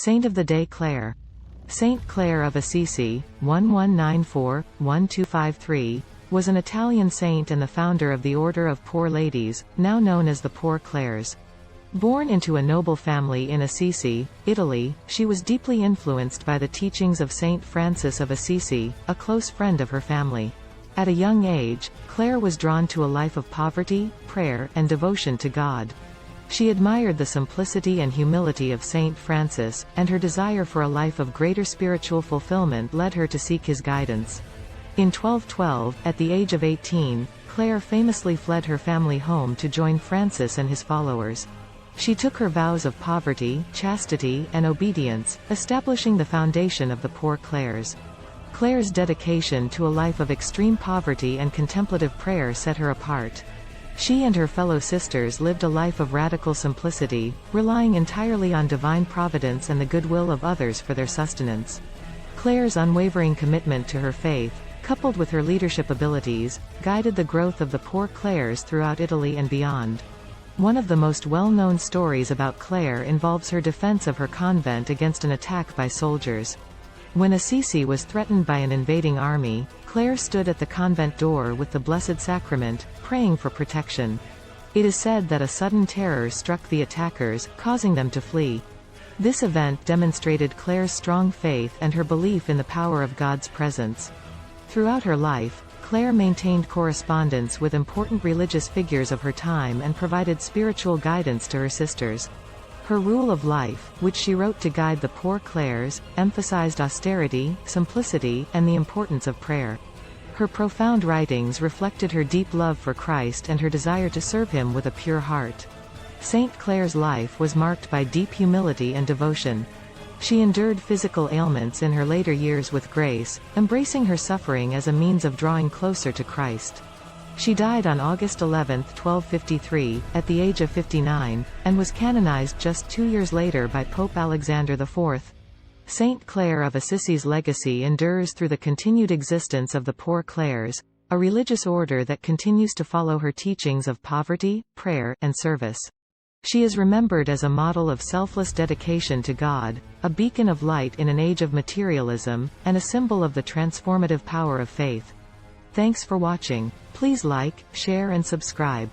Saint of the Day Clare. St.Clare of Assissi, 1194-1253, was an Italian saint and the founder of the Order of Poor Ladies, now known as the Poor Clares. Born into a noble family in Assisi, Italy, she was deeply influenced by the teachings of Saint Francis of Assisi, a close friend of her family. At a young age, Clare was drawn to a life of poverty, prayer, and devotion to God. She admired the simplicity and humility of Saint Francis, and her desire for a life of greater spiritual fulfillment led her to seek his guidance. In 1212, at the age of 18, Clare famously fled her family home to join Francis and his followers. She took her vows of poverty, chastity, and obedience, establishing the foundation of the Poor Clares. Clare's dedication to a life of extreme poverty and contemplative prayer set her apart. She and her fellow sisters lived a life of radical simplicity, relying entirely on divine providence and the goodwill of others for their sustenance. Clare's unwavering commitment to her faith, coupled with her leadership abilities, guided the growth of the Poor Clares throughout Italy and beyond. One of the most well-known stories about Clare involves her defense of her convent against an attack by soldiers. When Assisi was threatened by an invading army, Clare stood at the convent door with the Blessed Sacrament, praying for protection. It is said that a sudden terror struck the attackers, causing them to flee. This event demonstrated Clare's strong faith and her belief in the power of God's presence. Throughout her life, Clare maintained correspondence with important religious figures of her time and provided spiritual guidance to her sisters. Her rule of life, which she wrote to guide the Poor Clares, emphasized austerity, simplicity, and the importance of prayer. Her profound writings reflected her deep love for Christ and her desire to serve him with a pure heart. Saint Clare's life was marked by deep humility and devotion. She endured physical ailments in her later years with grace, embracing her suffering as a means of drawing closer to Christ. She died on August 11, 1253, at the age of 59, and was canonized just 2 years later by Pope Alexander IV. St. Clare of Assisi's legacy endures through the continued existence of the Poor Clares, a religious order that continues to follow her teachings of poverty, prayer, and service. She is remembered as a model of selfless dedication to God, a beacon of light in an age of materialism, and a symbol of the transformative power of faith. Thanks for watching. Please like, share and subscribe.